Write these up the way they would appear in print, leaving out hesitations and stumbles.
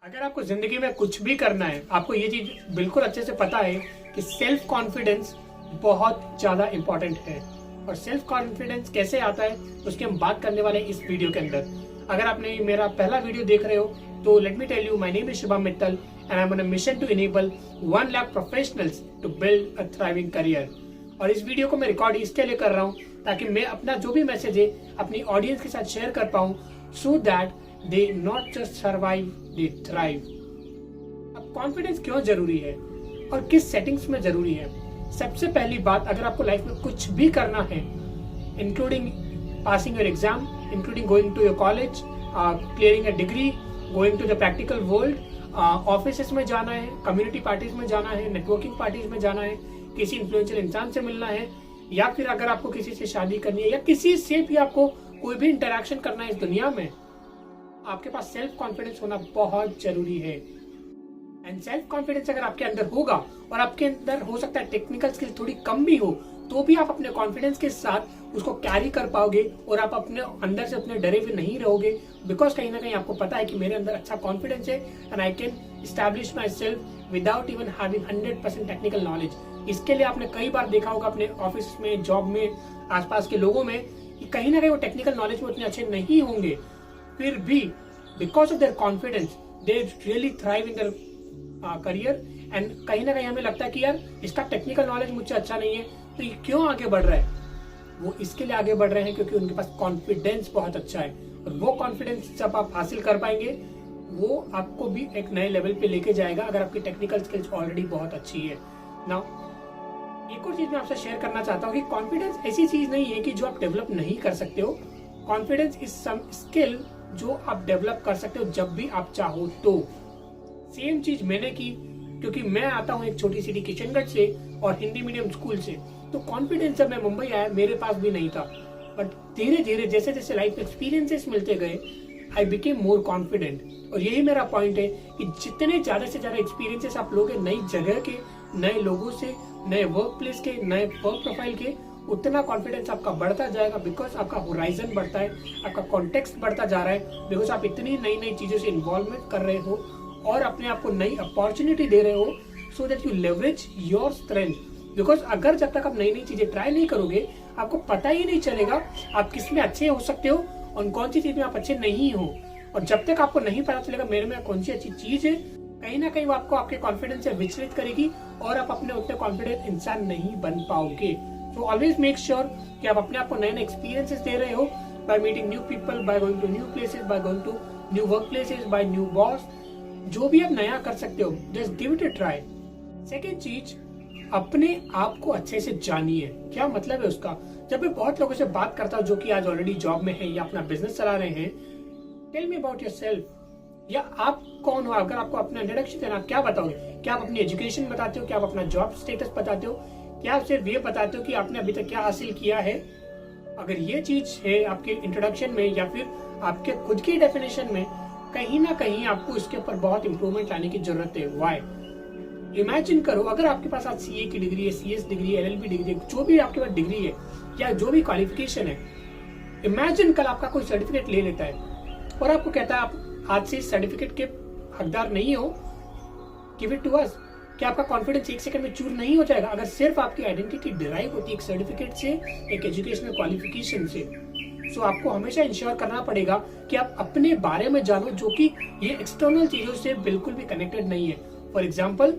अगर आपको जिंदगी में कुछ भी करना है, आपको ये चीज बिल्कुल अच्छे से पता है कि सेल्फ कॉन्फिडेंस बहुत ज्यादा इंपॉर्टेंट है। और सेल्फ कॉन्फिडेंस कैसे आता है उसकी हम बात करने वाले हैं इस वीडियो के अंदर। अगर आपने मेरा पहला वीडियो देख रहे हो तो let me tell you, my name is Shubham Mittal and I am on a mission to enable 1 lakh professionals to build a thriving career. और इस वीडियो को मैं रिकॉर्ड इसके लिए कर रहा हूँ ताकि मैं अपना जो भी मैसेज है अपनी ऑडियंस के साथ शेयर कर पाऊँ, so that they not just survive, they thrive. अब कॉन्फिडेंस क्यों जरूरी है और किस सेटिंग्स में जरूरी है? सबसे पहली बात, अगर आपको लाइफ में कुछ भी करना है, including passing your exam, including going to your college, clearing a degree, going to the practical world, office में जाना है, कम्युनिटी पार्टीज में जाना है, नेटवर्किंग पार्टीज में जाना है, किसी इन्फ्लुएंशियल इंसान से मिलना है, या फिर अगर आपको किसी से शादी करनी है या किसी से भी आपको कोई भी इंटरेक्शन करना है इस दुनिया में, आपके पास सेल्फ कॉन्फिडेंस होना बहुत जरूरी है। एंड सेल्फ कॉन्फिडेंस अगर आपके अंदर होगा, और आपके अंदर हो सकता है टेक्निकल स्किल थोड़ी कम भी हो, तो भी आप अपने कॉन्फिडेंस के साथ उसको कैरी कर पाओगे और आप अपने अंदर से अपने डरे हुए नहीं रहोगे। बिकॉज कहीं ना कहीं आपको पता है कि मेरे अंदर अच्छा कॉन्फिडेंस है and I can establish my self without even having 100% technical knowledge. इसके लिए आपने कई बार देखा होगा अपने ऑफिस में, जॉब में, आसपास के लोगों में, कि कहीं ना कहीं वो टेक्निकल नॉलेज में उतने अच्छे नहीं होंगे, फिर भी because of their confidence they really thrive in their career. And कहीं ना कहीं हमें लगता है कि यार इसका टेक्निकल नॉलेज मुझसे अच्छा नहीं है, तो ये क्यों आगे बढ़ रहा है? वो इसके लिए आगे बढ़ रहे हैं क्योंकि उनके पास कॉन्फिडेंस बहुत अच्छा है। और वो कॉन्फिडेंस जब आप हासिल कर पाएंगे, वो आपको भी एक नए लेवल पे लेके जाएगा अगर आपकी टेक्निकल स्किल्स ऑलरेडी बहुत अच्छी है। नाउ एक और चीज मैं आपसे शेयर करना चाहता हूँ कि कॉन्फिडेंस ऐसी चीज नहीं है कि जो आप डेवलप नहीं कर सकते हो। कॉन्फिडेंस इज सम स्किल जो आप डेवलप कर सकते हो जब भी आप चाहो तो। सेम चीज मैंने की, क्योंकि मैं आता हूँ एक छोटी सिटी किशनगढ़ से और हिंदी मीडियम स्कूल से, तो कॉन्फिडेंस जब मैं मुंबई आया मेरे पास भी नहीं था। बट धीरे धीरे जैसे जैसे लाइफ एक्सपीरियंसेस मिलते गए, आई बिकेम मोर कॉन्फिडेंट। और यही मेरा पॉइंट है कि जितने ज्यादा से ज्यादा एक्सपीरियंसेस आप लोगे नई जगह के, नए लोगों से, नए वर्क प्लेस के, नए वर्क प्रोफाइल के, उतना कॉन्फिडेंस आपका बढ़ता जाएगा। बिकॉज आपका होराइजन बढ़ता है, आपका कॉन्टेक्स्ट बढ़ता जा रहा है, बिकॉज आप इतनी नई नई चीजों से इन्वॉल्वमेंट कर रहे हो और अपने आप को नई अपॉर्चुनिटी दे रहे हो, so that you leverage your strength. Because अगर जब तक आप नई नई चीजें ट्राई नहीं करोगे, आपको पता ही नहीं चलेगा आप किस में अच्छे हो सकते हो और कौन सी चीज में आप अच्छे नहीं हो। और जब तक आपको नहीं पता चलेगा मेरे में कौन सी अच्छी चीज है, कहीं ना कहीं वो आपको आपके कॉन्फिडेंस से विचलित करेगी और आप अपने उतने कॉन्फिडेंट इंसान नहीं बन पाओगे। सो ऑलवेज मेक श्योर कि आप अपने आप को नए नए एक्सपीरियंसेस दे रहे हो, by meeting new people, by going to new places, by going to new work places, by new boss. जो भी आप नया कर सकते हो, just give it a try. Second चीज, अपने आप को अच्छे से जानिए। क्या मतलब है उसका? जब मैं बहुत लोगों से बात करता हूँ जो कि आज ऑलरेडी जॉब में है या अपना बिजनेस चला रहे हैं, टेल मी अबाउट योरसेल्फ, या आप कौन हो? अगर आपको अपना इंट्रोडक्शन देना, आप क्या बताओगे? क्या आप अपनी एजुकेशन बताते हो? क्या आप अपना जॉब स्टेटस बताते हो? क्या आप सिर्फ ये बताते हो कि आपने अभी तक क्या हासिल किया है? अगर ये चीज है आपके इंट्रोडक्शन में या फिर आपके खुद की डेफिनेशन में, कहीं ना कहीं आपको इसके ऊपर बहुत इंप्रूवमेंट लाने की जरूरत है। व्हाई? इमेजिन करो, अगर आपके पास आज सीए की डिग्री है, सीएस डिग्री है, एलएलबी डिग्री है, जो भी आपके पास डिग्री है या जो भी क्वालिफिकेशन है, इमेजिन कल आपका कोई सर्टिफिकेट ले लेता है और आपको कहता है आप आज से सर्टिफिकेट के हकदार नहीं हो, गिव इट टू अस। क्या आपका कॉन्फिडेंस एक सेकंड में चूर नहीं हो जाएगा? अगर सिर्फ आपकी आइडेंटिटी डिराइव होती है एक सर्टिफिकेट से, एक एजुकेशनल क्वालिफिकेशन से, सो आपको हमेशा इंश्योर करना पड़ेगा कि आप अपने बारे में जानो, जो कि ये एक्सटर्नल चीजों से बिल्कुल भी कनेक्टेड नहीं है। फॉर एग्जाम्पल,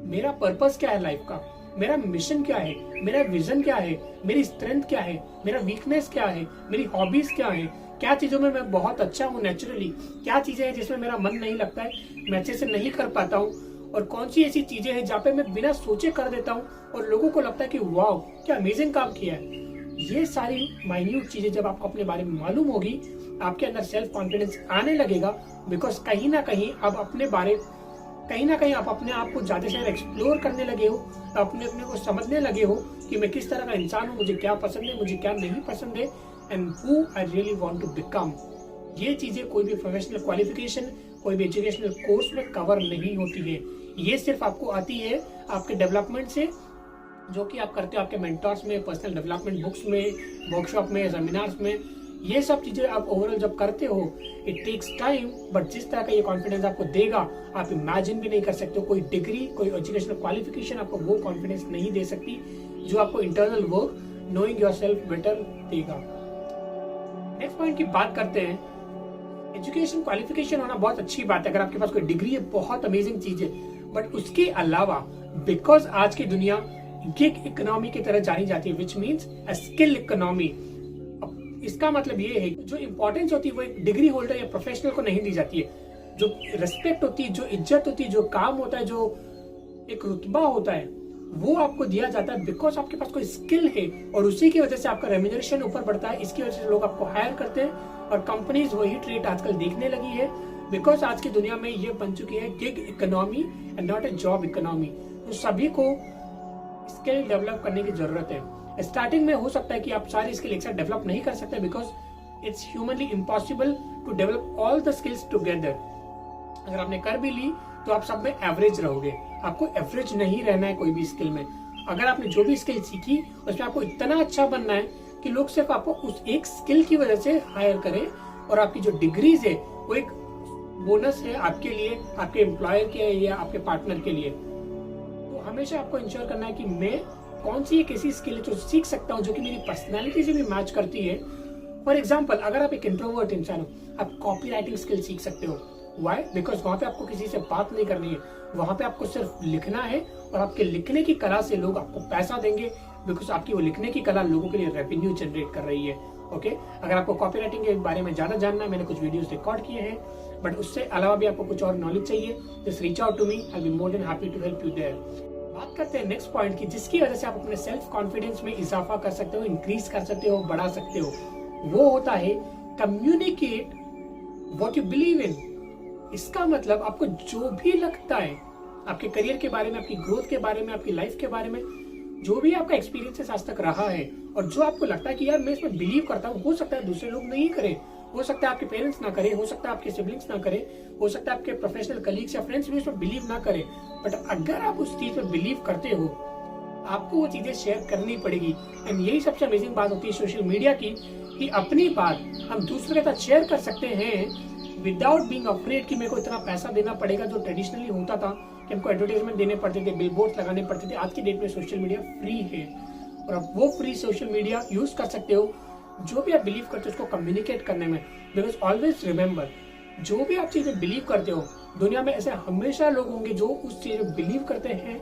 मेरा पर्पस क्या है लाइफ का, मेरा मिशन क्या है, मेरा विजन क्या है, मेरी स्ट्रेंथ क्या है, मेरा वीकनेस क्या है, मेरी हॉबीज क्या है, क्या चीजों में मैं बहुत अच्छा हूँ नेचुरली, क्या चीजें हैं जिसमें मेरा मन नहीं लगता है, मैं अच्छे से नहीं कर पाता हूँ, और कौन सी ऐसी चीजें हैं जहाँ पे मैं बिना सोचे कर देता हूँ और लोगों को लगता है कि वाव क्या अमेजिंग काम किया है। ये सारी माइन्यूट चीजें जब आपको अपने बारे में मालूम होगी, आपके अंदर सेल्फ कॉन्फिडेंस आने लगेगा। बिकॉज कहीं ना कहीं आप अपने आप को ज्यादा से ज्यादा एक्सप्लोर करने लगे हो, अपने को समझने लगे हो कि मैं किस तरह का इंसान हूँ, मुझे क्या पसंद है, मुझे क्या नहीं पसंद है, and who I really want to become. ये चीजें कोई भी प्रोफेशनल क्वालिफिकेशन, कोई भी एजुकेशनल कोर्स में कवर नहीं होती है। ये सिर्फ आपको आती है आपके डेवलपमेंट से, जो कि आप करते हो आपके मेंटर्स में, पर्सनल डेवलपमेंट बुक्स में, वर्कशॉप में, सेमिनार्स में, ये सब चीजें आप ओवरऑल जब करते हो, इट टेक्स टाइम, बट जिस तरह का ये कॉन्फिडेंस आपको देगा आप इमेजिन भी नहीं कर सकते हो। कोई डिग्री, कोई एजुकेशनल क्वालिफिकेशन आपको वो कॉन्फिडेंस नहीं दे सकती जो आपको internal work, knowing yourself better देगा। नेक्स्ट पॉइंट की बात करते हैं। एजुकेशन क्वालिफिकेशन होना बहुत अच्छी बात है, अगर आपके पास कोई डिग्री है बहुत अमेजिंग चीज है, बट उसके अलावा बिकॉज आज की दुनिया गिग इकोनॉमी की तरह जानी जाती है, which means a skill economy. इसका मतलब ये है जो इंपॉर्टेंस होती है वो एक डिग्री होल्डर या प्रोफेशनल को नहीं दी जाती है। जो रिस्पेक्ट होती है, जो इज्जत होती है, जो काम होता है, जो एक रुतबा होता है, वो आपको दिया जाता है बिकॉज आपके पास कोई स्किल है, और उसी की वजह से आपका रेम्यूनरेशन ऊपर बढ़ता है। इसकी वजह से लोग आपको हायर करते हैं, और कंपनीज वही ट्रेड आजकल देखने लगी है, बिकॉज आज की दुनिया में ये बन चुकी है gig economy and not a job economy. तो सभी को स्किल डेवलप करने की जरूरत है। स्टार्टिंग में हो सकता है कि आप सारी स्किल एक साथ डेवलप नहीं कर सकते, because it's humanly impossible to develop all the skills together. अगर आपने कर भी ली तो आप सब में एवरेज रहोगे, आपको एवरेज नहीं रहना है कोई भी स्किल में। अगर आपने जो भी स्किल सीखी उसमें आपको इतना अच्छा बनना है कि लोग सिर्फ आपको उस एक स्किल की वजह से हायर करें, और आपकी जो डिग्रीज है वो एक बोनस है आपके लिए, आपके एम्प्लॉयर के या आपके पार्टनर के लिए। तो हमेशा आपको इंश्योर करना है कि मैं कौन सी एक ऐसी स्किल है जो सीख सकता हूँ जो कि मेरी पर्सनैलिटी से भी मैच करती है। फॉर एग्जाम्पल, अगर आप एक इंट्रोवर्ट इंसान हो, आप कॉपी राइटिंग स्किल सीख सकते हो। वाई? बिकॉज वहां पे आपको किसी से बात नहीं करनी है, वहां पे आपको सिर्फ लिखना है, और आपके लिखने की कला से लोग आपको पैसा देंगे, बिकॉज आपकी वो लिखने की कला लोगों के लिए रेवेन्यू जनरेट कर रही है। ओके, अगर आपको कॉपी राइटिंग के बारे में ज्यादा जानना है, मैंने कुछ वीडियोस रिकॉर्ड किए हैं, बट उससे अलावा भी आपको कुछ और नॉलेज चाहिए, just reach out to me, I will be more than happy to help you there. बात करते हैं नेक्स्ट पॉइंट की, जिसकी वजह से आप अपने सेल्फ कॉन्फिडेंस में इजाफा कर सकते हो, इंक्रीज कर सकते हो, बढ़ा सकते हो। वो होता है communicate what you believe in. इसका मतलब आपको जो भी लगता है आपके करियर के बारे में, आपकी ग्रोथ के बारे में, आपकी लाइफ के बारे में, जो भी आपका एक्सपीरियंस आज तक रहा है, और जो आपको लगता है कि यार मैं इसमें बिलीव करता हूँ, हो सकता है दूसरे लोग नहीं करें, हो सकता है आपके पेरेंट्स ना करें, हो सकता है आपके सिबलिंग्स ना करें, हो सकता है आपके प्रोफेशनल कलीग्स या फ्रेंड्स भी उसमें बिलीव ना करें, बट अगर आप उस चीज में बिलीव करते हो, आपको वो चीजें शेयर करनी पड़ेगी। एंड यही सबसे अमेजिंग बात होती है सोशल मीडिया की, कि अपनी बात हम दूसरे के साथ शेयर कर सकते हैं विदाउट बीइंग अफ्रेड कि मेरे को इतना पैसा देना पड़ेगा, जो ट्रेडिशनली होता था कि हमको एडवर्टाइजमेंट देने पड़ते थे, बिलबोर्ड लगाने पड़ते थे। आज की डेट में सोशल मीडिया फ्री है, और आप वो फ्री सोशल मीडिया यूज कर सकते हो जो भी आप बिलीव करते हो उसको कम्युनिकेट करने में। बिकॉज ऑलवेज रिमेंबर, जो भी आप चीजें बिलीव करते हो, दुनिया में ऐसे हमेशा लोग होंगे जो उस चीज में बिलीव करते हैं,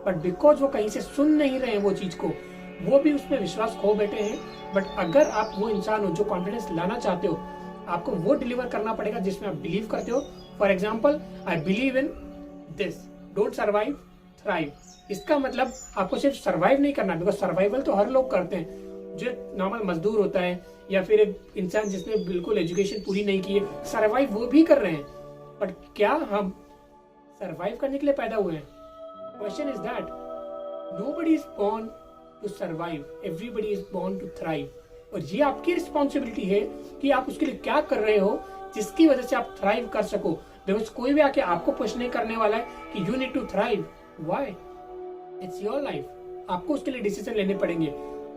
बट बिकॉज वो कहीं से सुन नहीं रहे हैं वो चीज को, वो भी उसमें विश्वास खो बैठे हैं। बट अगर आप वो इंसान हो जो कॉन्फिडेंस लाना चाहते हो, आपको वो डिलीवर करना पड़ेगा जिसमें आप बिलीव करते हो। For example, I believe in this, don't survive, thrive. इसका मतलब आपको सिर्फ सर्वाइव नहीं करना, बिकॉज सर्वाइवल तो हर लोग करते हैं, जो नॉर्मल मजदूर होता है या फिर एक इंसान जिसने बिल्कुल एजुकेशन पूरी नहीं की है, सर्वाइव वो भी कर रहे हैं। बट क्या हम सर्वाइव करने के लिए पैदा हुए हैं? Question is that nobody is born to survive, everybody is born to thrive. और ये आपकी रिस्पॉन्सिबिलिटी है कि आप उसके लिए क्या कर रहे हो जिसकी वजह से आप थ्राइव कर सको। बिकॉज कोई भी आके आपको पुश नहीं करने वाला है कि you need to thrive. Why? It's your life, आपको उसके लिए डिसीजन लेने पड़ेंगे।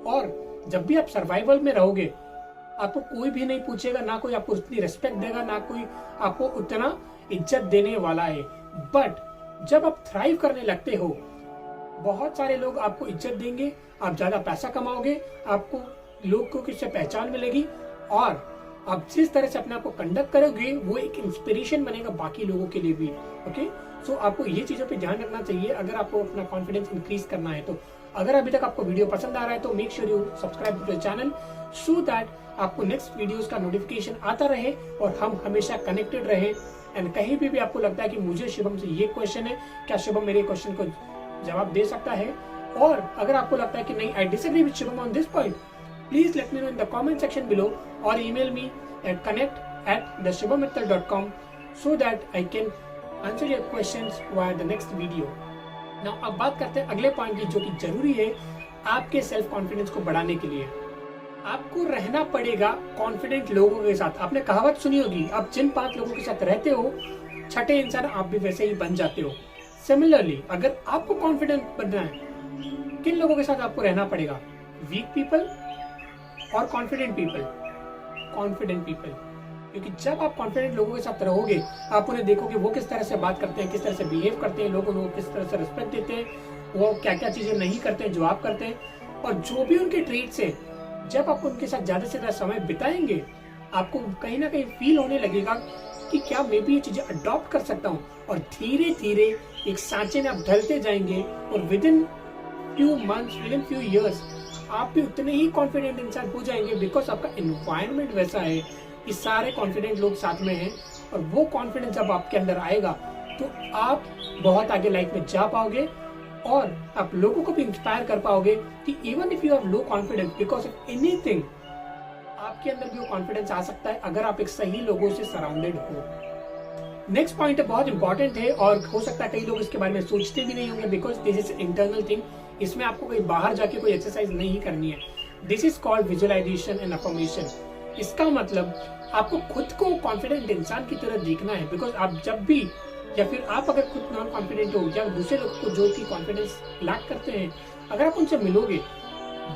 और जब भी आप सर्वाइवल में रहोगे, आपको कोई भी नहीं पूछेगा, ना कोई आपको उतनी रिस्पेक्ट देगा, ना कोई आपको उतना इज्जत देने वाला है। बट जब आप थ्राइव करने लगते हो, बहुत सारे लोग आपको इज्जत देंगे, आप ज्यादा पैसा कमाओगे, आपको लोग को किससे पहचान मिलेगी, और आप जिस तरह से अपने आप को कंडक्ट करोगे वो एक इंस्पिरेशन बनेगा बाकी लोगों के लिए भी। ओके, सो आपको ये चीजों पे ध्यान रखना चाहिए अगर आपको अपना कॉन्फिडेंस इंक्रीज करना है तो। अगर अभी तक आपको वीडियो पसंद आ रहा है तो make sure you subscribe to the channel, so that आपको नेक्स्ट वीडियोस का नोटिफिकेशन आता रहे और हम हमेशा कनेक्टेड रहे। एंड कहीं भी आपको लगता है कि मुझे शुभम से ये क्वेश्चन है, क्या शुभम मेरे क्वेश्चन को जवाब दे सकता है? और अगर आपको लगता है कि नहीं, I disagree with Shubham on this point, please let me know in the comment section below or email me at connect@theshubhamittal.com so that I can answer your questions via the next video. Now अब बात करते हैं अगले point की, जो कि जरूरी है आपके सेल्फ कॉन्फिडेंस को बढ़ाने के लिए। आपको रहना पड़ेगा कॉन्फिडेंट लोगों के साथ। आपने कहावत सुनी होगी, आप जिन 5 लोगों के साथ रहते हो, छठे इंसान आप भी वैसे ही बन जाते हो। सिमिलरली अगर आपको कॉन्फिडेंट बनना है, किन लोगों के साथ आपको रहना पड़ेगा? वीक पीपल और कॉन्फिडेंट पीपल। कॉन्फिडेंट पीपल, क्योंकि जब आप कॉन्फिडेंट लोगों के साथ रहोगे, आप उन्हें देखोगे वो किस तरह से बात करते हैं, किस तरह से बिहेव करते हैं, लोग उनको किस तरह से रिस्पेक्ट देते हैं, वो क्या क्या चीजें नहीं करते हैं जो आप करते हैं, और जो भी उनके ट्रीट्स है, जब आप उनके साथ ज्यादा से ज्यादा समय बिताएंगे, आपको कहीं ना कहीं फील होने लगेगा कि क्या मैं भी ये चीजें अडॉप्ट कर सकता हूँ, और धीरे धीरे एक सांचे में आप ढलते जाएंगे, और with in few months, with in few years आप भी उतने ही कॉन्फिडेंट इंसान हो जाएंगे, बिकॉज आपका एनवायरनमेंट वैसा है कि सारे कॉन्फिडेंट लोग साथ में हैं, और वो कॉन्फिडेंस जब आपके अंदर आएगा तो आप बहुत आगे लाइफ में जा पाओगे, और आप लोगों को भी इंस्पायर कर पाओगे कि even if you have low confidence because of anything, आपके अंदर भी वो कॉन्फिडेंस आ सकता है अगर आप एक सही लोगों से सराउंडेड हो। नेक्स्ट पॉइंट है, बहुत इंपॉर्टेंट है, और हो सकता है कई लोग इसके बारे में सोचते भी नहीं होंगे, because this is internal thing. इसमें आपको कहीं बाहर जाके कोई एक्सरसाइज नहीं करनी है। This is called visualisation and affirmation. इसका मतलब आपको खुद को कॉन्फिडेंट इंसान की तरह देखना है, बिकॉज आप जब भी, या फिर आप अगर खुद नॉन कॉन्फिडेंट हो, या दूसरे लोगों को जो कि कॉन्फिडेंस लैक करते हैं, अगर आप उनसे मिलोगे,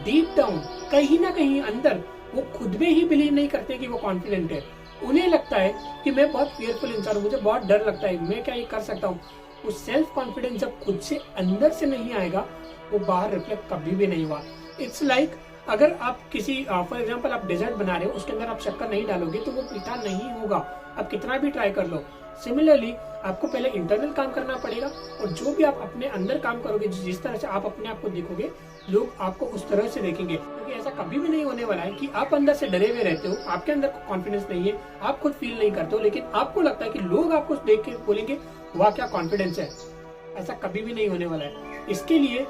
डीप डाउन कहीं ना कहीं अंदर वो खुद में ही बिलीव नहीं करते कि वो कॉन्फिडेंट है। उन्हें लगता है कि मैं बहुत फियरफुल इंसान हूँ, मुझे बहुत डर लगता है, मैं क्या ये कर सकता हूँ। वो सेल्फ कॉन्फिडेंस जब खुद से अंदर से नहीं आएगा, वो बाहर रिफ्लेक्ट कभी भी नहीं हुआ। इट्स लाइक अगर आप किसी फॉर एग्जांपल आप डेजर्ट बना रहे हो, उसके अंदर आप शक्कर नहीं डालोगे तो वो मीठा नहीं होगा, आप कितना भी ट्राई कर लो। सिमिलरली आपको पहले इंटरनल काम करना पड़ेगा, और जो भी आप अपने अंदर काम करोगे, जिस तरह से आप अपने आप को देखोगे, लोग आपको उस तरह से देखेंगे। क्योंकि ऐसा कभी भी नहीं होने वाला है कि आप अंदर से डरे हुए रहते हो, आपके अंदर कॉन्फिडेंस नहीं है, आप खुद फील नहीं करते हो, लेकिन आपको लगता है कि लोग आपको देख के बोलेंगे वाह क्या कॉन्फिडेंस है। ऐसा कभी भी नहीं होने वाला है। इसके लिए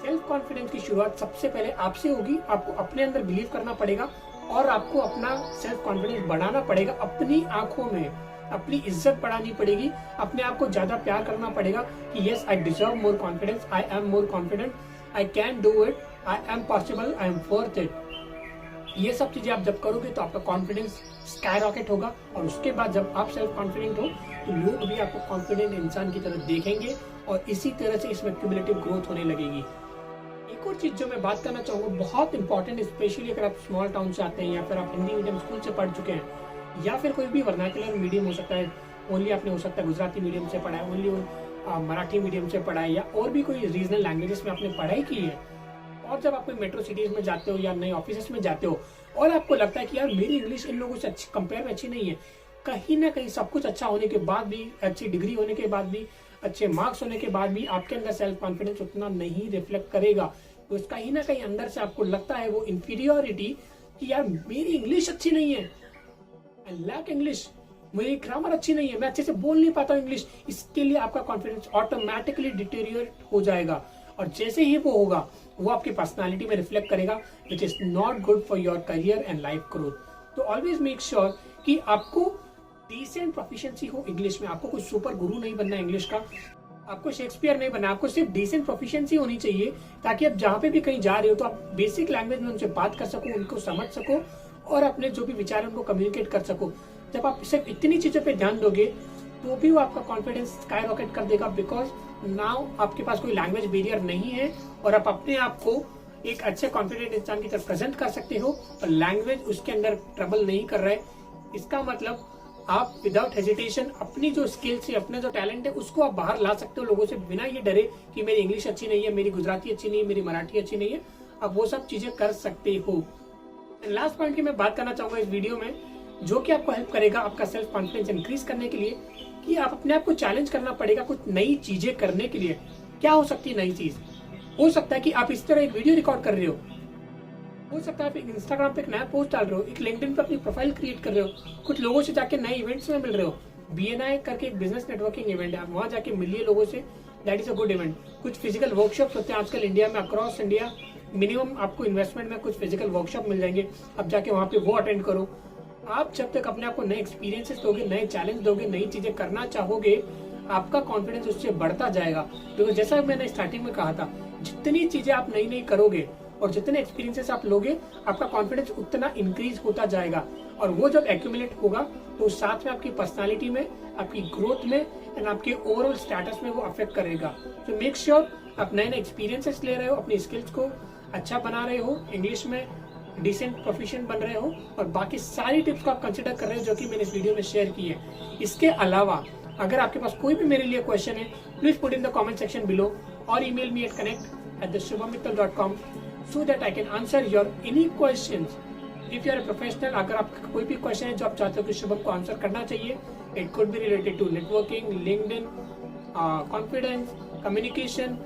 सेल्फ कॉन्फिडेंस की शुरुआत सबसे पहले आपसे होगी। आपको अपने अंदर बिलीव करना पड़ेगा, और आपको अपना सेल्फ कॉन्फिडेंस बढ़ाना पड़ेगा। अपनी आंखों में अपनी इज्जत बढ़ानी पड़ेगी, अपने आप को ज्यादा प्यार करना पड़ेगा कि yes I deserve more confidence, I am more confident, I can do it, I am possible, I am worth it. ये सब चीजें आप जब करोगे तो आपका कॉन्फिडेंस स्काई रॉकेट होगा, और उसके बाद जब आप सेल्फ कॉन्फिडेंट हो तो लोग भी आपको कॉन्फिडेंट इंसान की तरह देखेंगे, और इसी तरह से इसमें क्यूमुलेटिव ग्रोथ होने लगेगी। एक और चीज जो मैं बात करना चाहूंगा, बहुत इंपॉर्टेंट, स्पेशली अगर आप स्मॉल टाउन से आते हैं, या फिर आप हिंदी मीडियम स्कूल से पढ़ चुके हैं, या फिर कोई भी वर्नाकुलर मीडियम हो सकता है, ओनली आपने हो सकता है गुजराती मीडियम से पढ़ा है, ओनली मराठी मीडियम से पढ़ा है, या और भी कोई रीजनल लैंग्वेजेस में आपने पढ़ाई की है, और जब आप कोई मेट्रो सिटीज में जाते हो या नए ऑफिस में जाते हो, और आपको लगता है कि यार मेरी इंग्लिश इन लोगों से अच्छी कंपेयर में अच्छी नहीं है, कहीं ना कहीं सब कुछ अच्छा होने के बाद भी, अच्छी डिग्री होने के बाद भी, अच्छे मार्क्स होने के बाद भी आपके अंदर सेल्फ कॉन्फिडेंस उतना नहीं रिफ्लेक्ट करेगा। तो कहीं ना कहीं अंदर से आपको लगता है वो इंफीरियोरिटी कि यार मेरी इंग्लिश अच्छी नहीं है, आई लैक इंग्लिश, मेरी ग्रामर अच्छी नहीं है, मैं अच्छे से बोल नहीं पाता हूँ इंग्लिश। इसके लिए आपका कॉन्फिडेंस ऑटोमेटिकली डिटेरियोरेट हो जाएगा, और जैसे ही वो होगा वो आपकी पर्सनालिटी में रिफ्लेक्ट करेगा, which is not good for your career and life growth. तो ऑलवेज मेक श्योर कि आपको डिसेंट प्रोफिशिएंसी हो इंग्लिश में। आपको कोई सुपर गुरु नहीं बनना इंग्लिश का, आपको शेक्सपियर नहीं बनना, आपको सिर्फ डिसेंट प्रोफिशिएंसी होनी चाहिए, ताकि आप जहाँ पे भी कहीं जा रहे हो तो आप बेसिक लैंग्वेज में उनसे बात कर सको, उनको समझ सको, और अपने जो भी विचार है उनको कम्युनिकेट कर सको। जब आप सिर्फ इतनी चीजों पे ध्यान दोगे तो भी वो आपका कॉन्फिडेंस स्काई रॉकेट कर देगा, बिकॉज नाउ आपके पास कोई लैंग्वेज बैरियर नहीं है, और आप अपने आप को एक अच्छे कॉन्फिडेंट इंसान की तरफ प्रेजेंट कर सकते हो, और लैंग्वेज उसके अंदर ट्रबल नहीं कर रहा है। इसका मतलब आप विदाउट हेजिटेशन अपनी जो स्किल्स है, अपने जो टैलेंट है, उसको आप बाहर ला सकते हो लोगों से, बिना ये डरे कि मेरी इंग्लिश अच्छी नहीं है, मेरी गुजराती अच्छी नहीं है, मेरी मराठी अच्छी नहीं है। आप वो सब चीजें कर सकते हो। लास्ट पॉइंट की मैं बात करना चाहूंगा इस वीडियो में, जो कि आपको हेल्प करेगा आपका सेल्फ कॉन्फिडेंस इंक्रीज करने के लिए, कि आप अपने आप को चैलेंज करना पड़ेगा कुछ नई चीजें करने के लिए। क्या हो सकती है नई चीज? हो सकता है कि आप इस तरह एक वीडियो रिकॉर्ड कर रहे हो सकता है आप इंस्टाग्राम पे एक नया पोस्ट डाल रहे हो, एक लिंक्डइन पे अपनी प्रोफाइल क्रिएट कर रहे हो, कुछ लोगों से जाके नए इवेंट्स में मिल रहे हो। BNI करके एक बिजनेस नेटवर्किंग इवेंट है, आप वहां जाके मिलिए लोगों से, that is a good event. कुछ फिजिकल वर्कशॉप्स होते हैं आजकल इंडिया में, अक्रॉस इंडिया मिनिमम आपको इन्वेस्टमेंट में कुछ फिजिकल वर्कशॉप मिल जाएंगे, आप जाके वहां पे वो अटेंड करो। आप जब तक अपने आप को नए एक्सपीरियंसेस दोगे, नए चैलेंज दोगे, नई चीजें करना चाहोगे, आपका कॉन्फिडेंस उससे बढ़ता जाएगा। तो जैसा मैंने स्टार्टिंग में कहा था, जितनी चीजें आप नई नई करोगे और जितने एक्सपीरियंसेस आप लोगे, आपका कॉन्फिडेंस उतना इंक्रीज होता जाएगा, और वो जब एक्यूमुलेट होगा तो साथ में आपकी पर्सनालिटी में, आपकी ग्रोथ में एंड आपके ओवरऑल स्टेटस में वो अफेक्ट करेगा। तो मेक श्योर आप नए नए एक्सपीरियंसेस ले रहे हो, अपनी स्किल्स को अच्छा बना रहे हो इंग्लिश में, डिसेंट प्रोफिशिएंट बन रहे हो और बाकी सारी टिप्स को आप कंसिडर कर रहे हो जो कि मैंने इस वीडियो में शेयर की है। इसके अलावा अगर आपके पास कोई भी मेरे लिए क्वेश्चन है, please put in the comment section below और email me at connect@shubhammittal.com so that I can answer your any questions. If you are a professional, अगर आपका कोई भी क्वेश्चन है जो आप चाहते हो कि शुभम को आंसर करना चाहिए, it could be related to networking, LinkedIn, confidence, communication,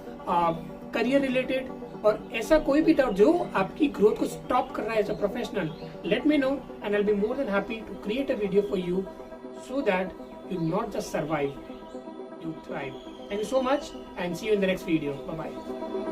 career related, और ऐसा कोई भी डाउट जो आपकी ग्रोथ को स्टॉप कर रहा है as a professional, let me know and I will be more than happy to create a video for you so that you not just survive, you thrive. Thank you so much and see you in the next video. Bye bye.